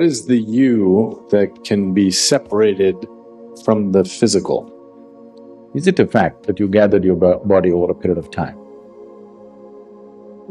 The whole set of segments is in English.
What is the you that can be separated from the physical? Is it a fact that you gathered your body over a period of time?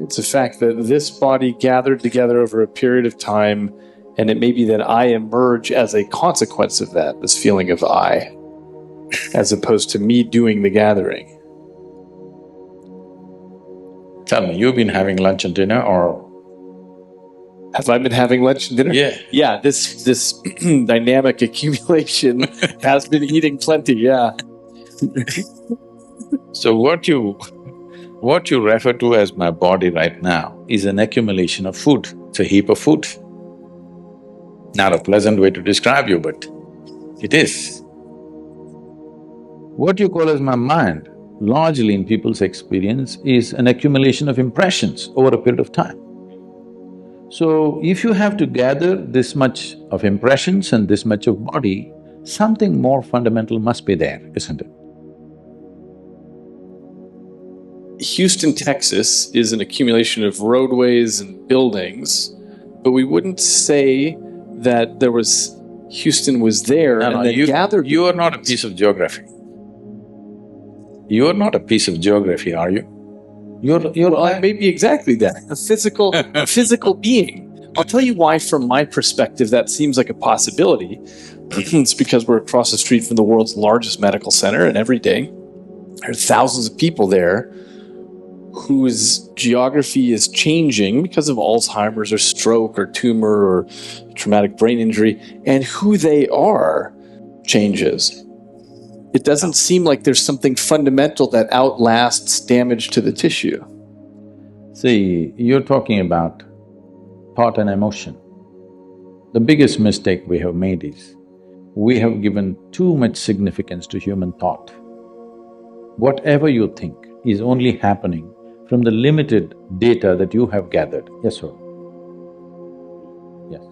It's a fact that this body gathered together over a period of time, and it may be that I emerge as a consequence of that, this feeling of I, as opposed to me doing the gathering. Tell me, you've been having lunch and dinner, or… Have I been having lunch and dinner? Yeah. Yeah, this dynamic accumulation has been eating plenty, yeah. So what you refer to as my body right now is an accumulation of food. It's a heap of food. Not a pleasant way to describe you, but it is. What you call as my mind, largely in people's experience, is an accumulation of impressions over a period of time. So, if you have to gather this much of impressions and this much of body, something more fundamental must be there, isn't it? Houston, Texas is an accumulation of roadways and buildings, but we wouldn't say that Houston was there and then gathered… You are not a piece of geography. You are not a piece of geography, are you? Well, maybe exactly that, a physical being. I'll tell you why from my perspective that seems like a possibility. It's because we're across the street from the world's largest medical center, and every day there are thousands of people there whose geography is changing because of Alzheimer's or stroke or tumor or traumatic brain injury, and who they are changes. It doesn't seem like there's something fundamental that outlasts damage to the tissue. See, you're talking about thought and emotion. The biggest mistake we have made is, we have given too much significance to human thought. Whatever you think is only happening from the limited data that you have gathered, yes or no? Yes.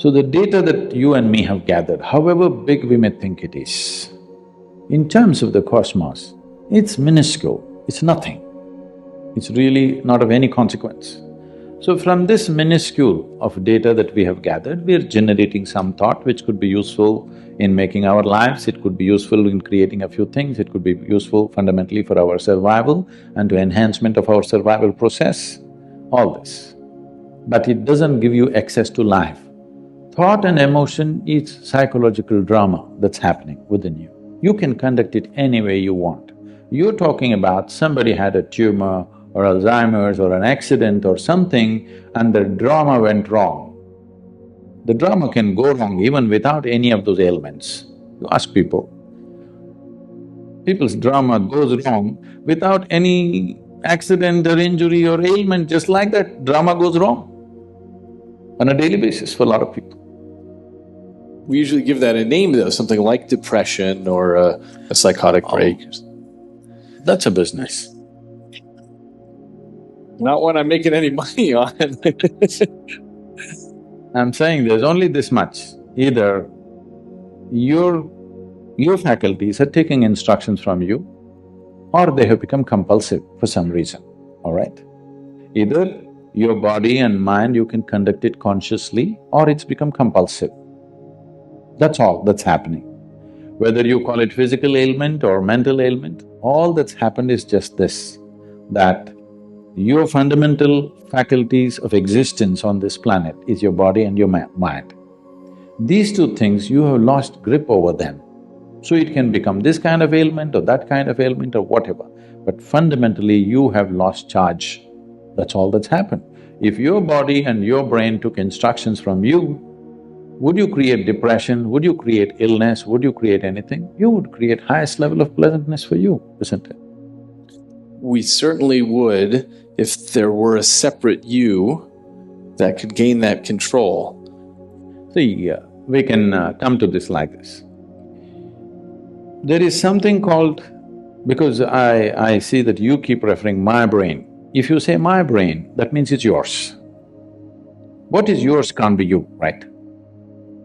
So the data that you and me have gathered, however big we may think it is, in terms of the cosmos, it's minuscule, it's nothing. It's really not of any consequence. So from this minuscule of data that we have gathered, we are generating some thought which could be useful in making our lives, it could be useful in creating a few things, it could be useful fundamentally for our survival and to enhancement of our survival process, all this. But it doesn't give you access to life. Thought and emotion is psychological drama that's happening within you. You can conduct it any way you want. You're talking about somebody had a tumor or Alzheimer's or an accident or something and the drama went wrong. The drama can go wrong even without any of those ailments. You ask people, people's drama goes wrong without any accident or injury or ailment, just like that, drama goes wrong on a daily basis for a lot of people. We usually give that a name though, something like depression or a psychotic break. That's a business. Not one I'm making any money on. I'm saying there's only this much. Either your faculties are taking instructions from you, or they have become compulsive for some reason, all right? Either your body and mind, you can conduct it consciously, or it's become compulsive. That's all that's happening. Whether you call it physical ailment or mental ailment, all that's happened is just this, that your fundamental faculties of existence on this planet is your body and your mind. These two things, you have lost grip over them. So it can become this kind of ailment or that kind of ailment or whatever, but fundamentally you have lost charge. That's all that's happened. If your body and your brain took instructions from you, would you create depression? Would you create illness? Would you create anything? You would create highest level of pleasantness for you, isn't it? We certainly would if there were a separate you that could gain that control. See, we can come to this like this. There is something called… because I see that you keep referring my brain. If you say my brain, that means it's yours. What is yours can't be you, right?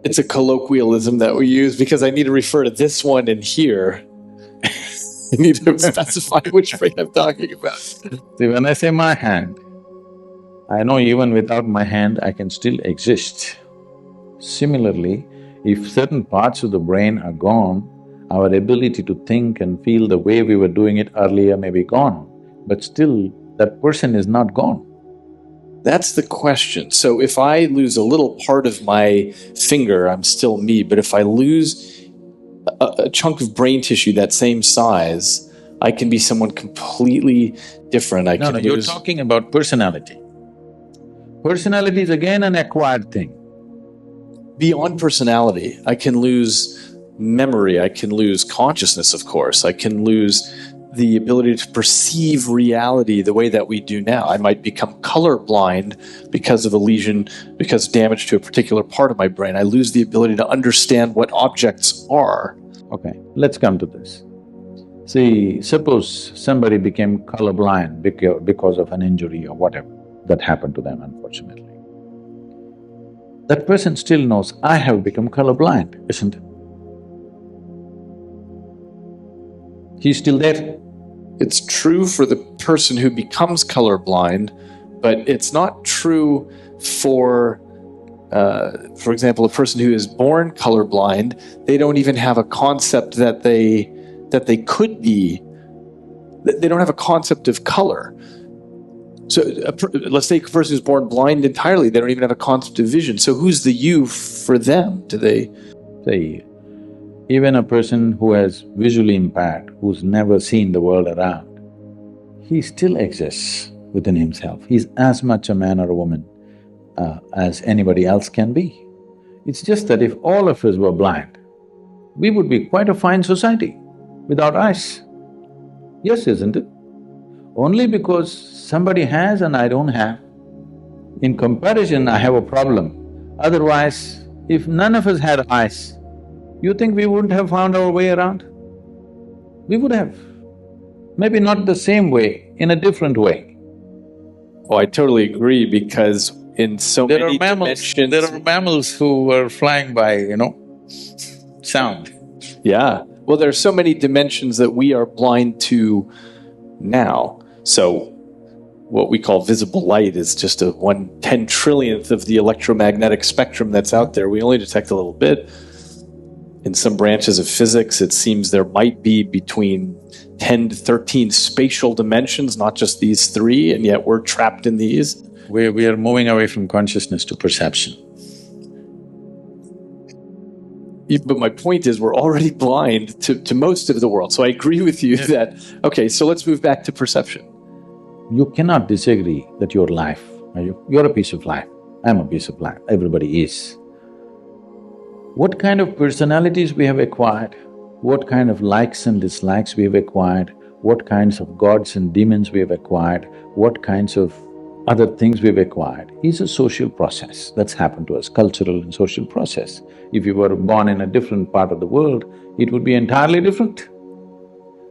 It's a colloquialism that we use because I need to refer to this one in here. I need to specify which brain I'm talking about. See, when I say my hand, I know even without my hand I can still exist. Similarly, if certain parts of the brain are gone, our ability to think and feel the way we were doing it earlier may be gone, but still that person is not gone. That's the question. So if I lose a little part of my finger, I'm still me, but if I lose a chunk of brain tissue that same size, I can be someone completely different. No, you're talking about personality. Personality is again an acquired thing. Beyond personality, I can lose memory, I can lose consciousness, of course, I can lose the ability to perceive reality the way that we do now. I might become colorblind because of a lesion, because of damage to a particular part of my brain. I lose the ability to understand what objects are. Okay, let's come to this. See, suppose somebody became colorblind because of an injury or whatever that happened to them, unfortunately. That person still knows, I have become colorblind, isn't it? He's still there. It's true for the person who becomes colorblind, but it's not true for example, a person who is born colorblind. They don't even have a concept that they could be. They don't have a concept of color. So let's take a person who's born blind entirely. They don't even have a concept of vision. So who's the you for them? Do they… Say, even a person who has visually impaired, who's never seen the world around, he still exists within himself. He's as much a man or a woman as anybody else can be. It's just that if all of us were blind, we would be quite a fine society without eyes. Yes, isn't it? Only because somebody has and I don't have. In comparison, I have a problem. Otherwise, if none of us had eyes, you think we wouldn't have found our way around? We would have. Maybe not the same way, in a different way. Oh, I totally agree, because in so many dimensions… There are mammals who were flying by, sound. Yeah. Well, there are so many dimensions that we are blind to now. So what we call visible light is just a 1/10 trillionth of the electromagnetic spectrum that's out there. We only detect a little bit. In some branches of physics, it seems there might be between 10 to 13 spatial dimensions, not just these three, and yet we're trapped in these. We are moving away from consciousness to perception. But my point is, we're already blind to most of the world. So I agree with you that, okay, so let's move back to perception. You cannot disagree that you're life, are you? You're a piece of life, I'm a piece of life, everybody is. What kind of personalities we have acquired, what kind of likes and dislikes we have acquired, what kinds of gods and demons we have acquired, what kinds of other things we've acquired is a social process that's happened to us, cultural and social process. If you were born in a different part of the world, it would be entirely different.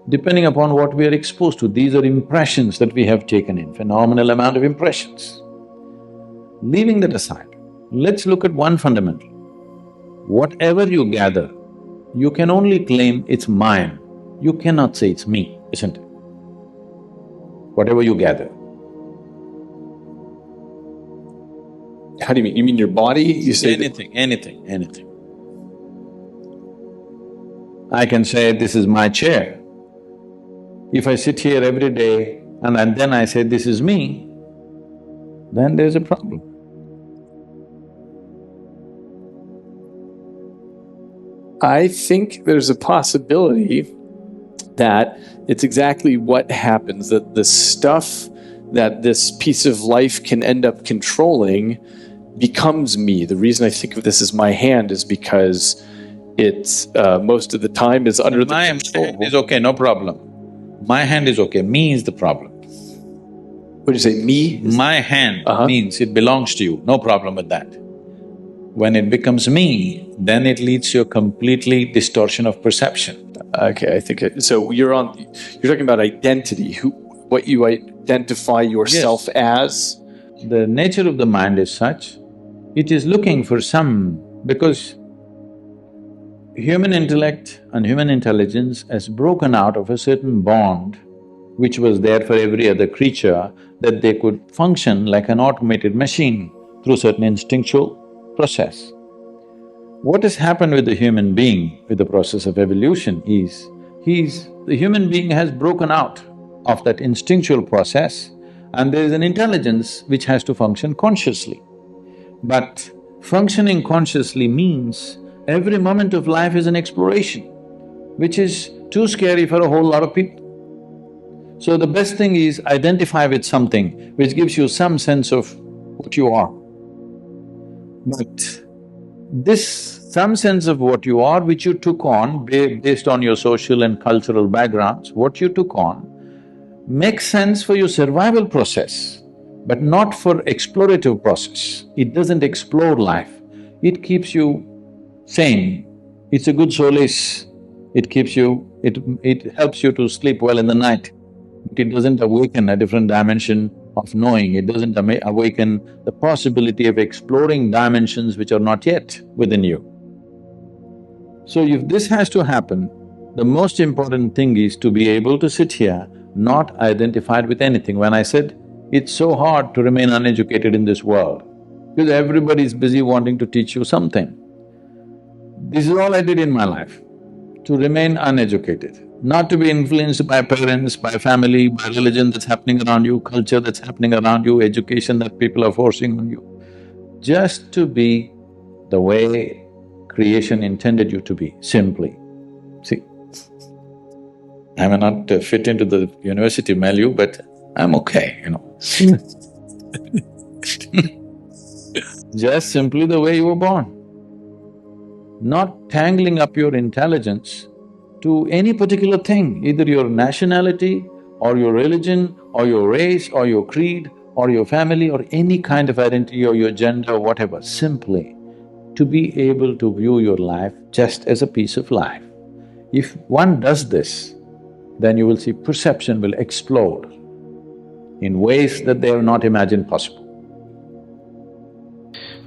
Depending upon what we are exposed to, these are impressions that we have taken in, phenomenal amount of impressions. Leaving that aside, let's look at one fundamental. Whatever you gather, you can only claim it's mine. You cannot say it's me, isn't it? Whatever you gather. How do you mean? You mean your body? You say anything. I can say, this is my chair. If I sit here every day and then I say, this is me, then there's a problem. I think there's a possibility that it's exactly what happens, that the stuff that this piece of life can end up controlling becomes me. The reason I think of this as my hand is because it's most of the time is under the control. My hand is okay, no problem. My hand is okay, me is the problem. What do you say, me? My hand means it belongs to you, no problem with that. When it becomes me, then it leads to a completely distortion of perception. Okay, I think so. You're talking about identity, what you identify yourself as. The nature of the mind is such, it is looking for because human intellect and human intelligence has broken out of a certain bond which was there for every other creature, that they could function like an automated machine through certain instinctual process. What has happened with the human being, with the process of evolution is, the human being has broken out of that instinctual process and there is an intelligence which has to function consciously. But functioning consciously means every moment of life is an exploration, which is too scary for a whole lot of people. So the best thing is identify with something which gives you some sense of what you are. But this some sense of what you are, which you took on based on your social and cultural backgrounds, what you took on makes sense for your survival process, but not for explorative process. It doesn't explore life, it keeps you sane, it's a good solace, it helps you to sleep well in the night. It doesn't awaken a different dimension of knowing, it doesn't awaken the possibility of exploring dimensions which are not yet within you. So if this has to happen, the most important thing is to be able to sit here not identified with anything. When I said, it's so hard to remain uneducated in this world, because everybody is busy wanting to teach you something. This is all I did in my life, to remain uneducated, not to be influenced by parents, by family, by religion that's happening around you, culture that's happening around you, education that people are forcing on you. Just to be the way creation intended you to be, simply. See, I may not fit into the university milieu, but I'm okay, Just simply the way you were born. Not tangling up your intelligence to any particular thing, either your nationality or your religion or your race or your creed or your family or any kind of identity or your gender or whatever, simply to be able to view your life just as a piece of life. If one does this, then you will see perception will explode in ways that they have not imagined possible.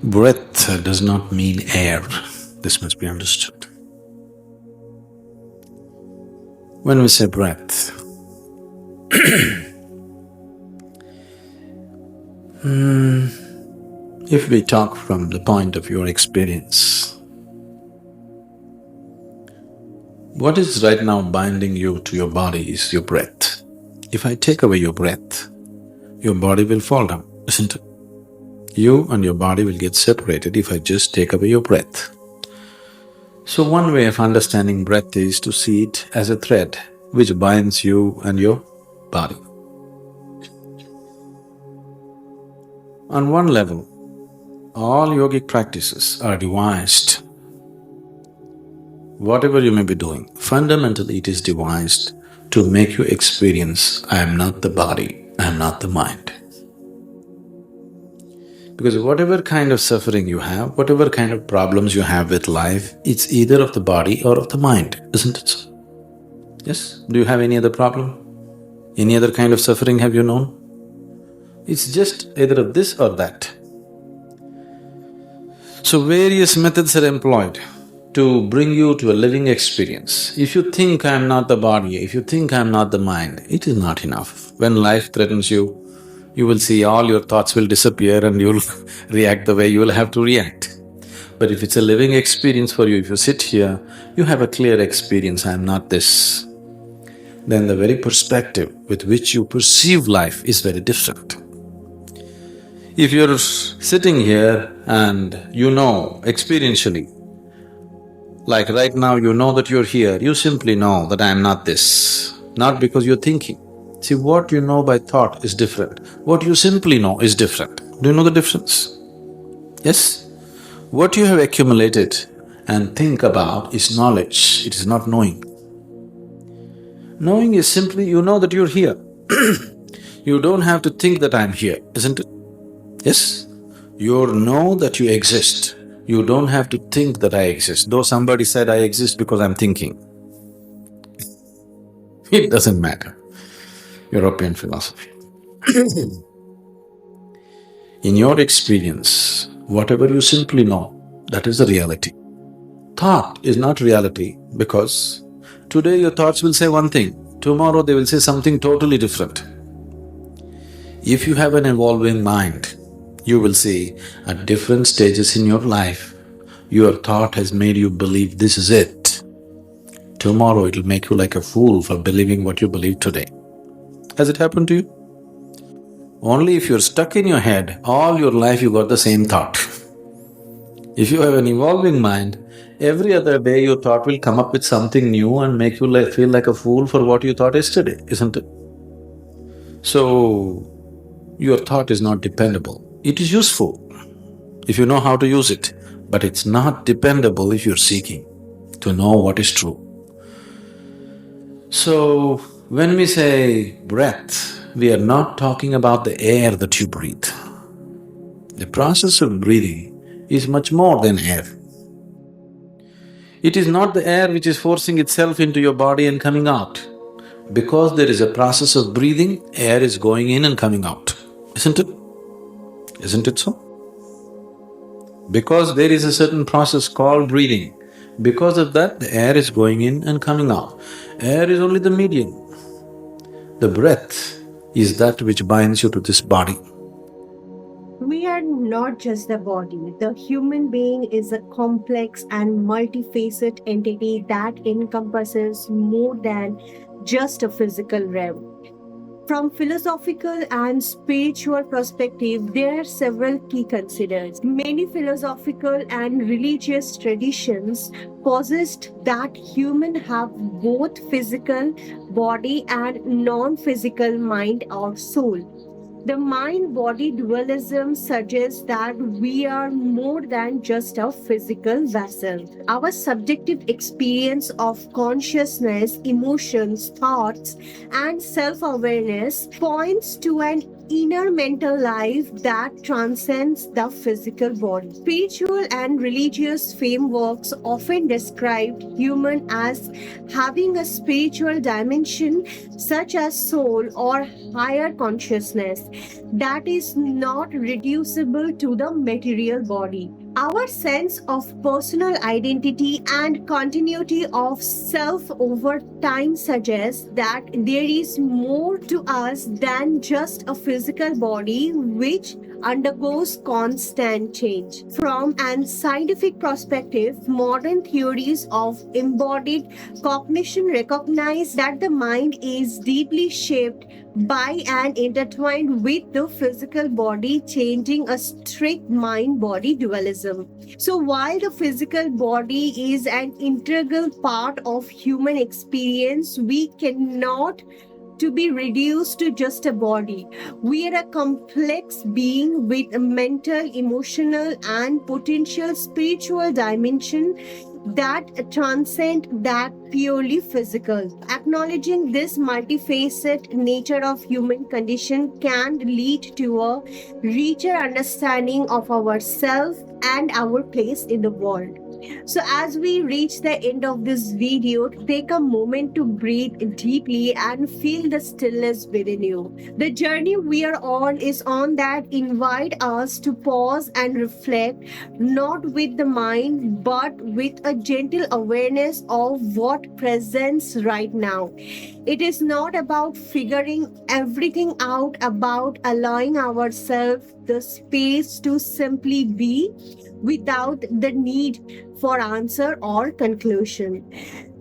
Breath does not mean air, this must be understood. When we say breath, if we talk from the point of your experience, what is right now binding you to your body is your breath. If I take away your breath, your body will fall down, isn't it? You and your body will get separated if I just take away your breath. So one way of understanding breath is to see it as a thread which binds you and your body. On one level, all yogic practices are devised. Whatever you may be doing, fundamentally it is devised to make you experience, I am not the body, I am not the mind. Because whatever kind of suffering you have, whatever kind of problems you have with life, it's either of the body or of the mind, isn't it so? Yes? Do you have any other problem? Any other kind of suffering have you known? It's just either of this or that. So various methods are employed to bring you to a living experience. If you think I'm not the body, if you think I'm not the mind, it is not enough. When life threatens you, you will see all your thoughts will disappear and you'll react the way you will have to react. But if it's a living experience for you, if you sit here, you have a clear experience, I'm not this, then the very perspective with which you perceive life is very different. If you're sitting here and you know experientially, like right now you know that you're here, you simply know that I'm not this, not because you're thinking. See, what you know by thought is different, what you simply know is different. Do you know the difference? Yes? What you have accumulated and think about is knowledge, it is not knowing. Knowing is simply you know that you're here. You don't have to think that I'm here, isn't it? Yes? You know that you exist, you don't have to think that I exist. Though somebody said I exist because I'm thinking, it doesn't matter. European philosophy. In your experience, whatever you simply know, that is the reality. Thought is not reality because today your thoughts will say one thing, tomorrow they will say something totally different. If you have an evolving mind, you will see at different stages in your life, Your thought has made you believe this is it. Tomorrow it'll make you like a fool for believing what you believe today. Has it happened to you? Only if you're stuck in your head, all your life you got the same thought. If you have an evolving mind, every other day your thought will come up with something new and make you feel like a fool for what you thought yesterday, isn't it? So, your thought is not dependable. It is useful if you know how to use it, but it's not dependable if you're seeking to know what is true. So, when we say breath, we are not talking about the air that you breathe. The process of breathing is much more than air. It is not the air which is forcing itself into your body and coming out. Because there is a process of breathing, air is going in and coming out, isn't it? Isn't it so? Because there is a certain process called breathing, because of that the air is going in and coming out. Air is only the medium. The breath is that which binds you to this body. We are not just the body. The human being is a complex and multifaceted entity that encompasses more than just a physical realm. From philosophical and spiritual perspective, there are several key considers. Many philosophical and religious traditions posit that humans have both physical body and non-physical mind or soul. The mind-body dualism suggests that we are more than just a physical vessel. Our subjective experience of consciousness, emotions, thoughts, and self-awareness points to an inner mental life that transcends the physical body. Spiritual and religious frameworks often describe human as having a spiritual dimension such as soul or higher consciousness that is not reducible to the material body. Our sense of personal identity and continuity of self over time suggests that there is more to us than just a physical body which undergoes constant change. From an scientific perspective, modern theories of embodied cognition recognize that the mind is deeply shaped by and intertwined with the physical body, changing a strict mind-body dualism. So while the physical body is an integral part of human experience, we cannot to be reduced to just a body. We are a complex being with a mental, emotional, and potential spiritual dimension that transcend that purely physical. Acknowledging this multifaceted nature of human condition can lead to a richer understanding of ourselves and our place in the world. So as we reach the end of this video, take a moment to breathe deeply and feel the stillness within you. The journey we are on is on that invite us to pause and reflect, not with the mind, but with a gentle awareness of what presents right now. It is not about figuring everything out, about allowing ourselves the space to simply be without the need for answer or conclusion.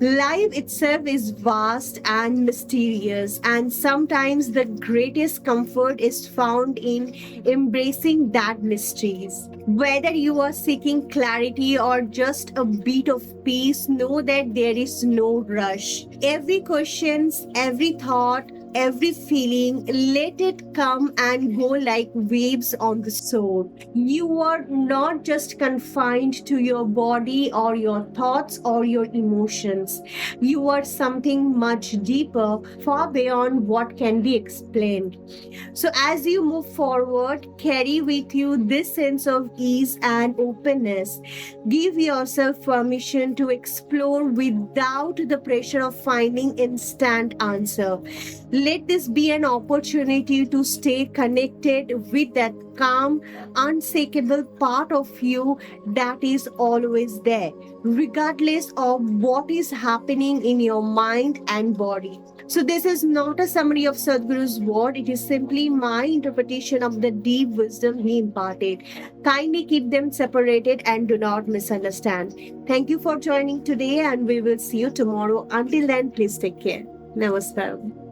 Life itself is vast and mysterious, and sometimes the greatest comfort is found in embracing that mysteries. Whether you are seeking clarity or just a bit of peace, know that there is no rush. Every question, every thought, every feeling, let it come and go like waves on the soul. You are not just confined to your body or your thoughts or your emotions. You are something much deeper, far beyond what can be explained. So as you move forward, carry with you this sense of ease and openness. Give yourself permission to explore without the pressure of finding instant answer. let this be an opportunity to stay connected with that calm, unshakable part of you that is always there, regardless of what is happening in your mind and body. So, this is not a summary of Sadhguru's word, it is simply my interpretation of the deep wisdom he imparted. Kindly keep them separated and do not misunderstand. Thank you for joining today, and we will see you tomorrow. Until then, please take care. Namaskaram.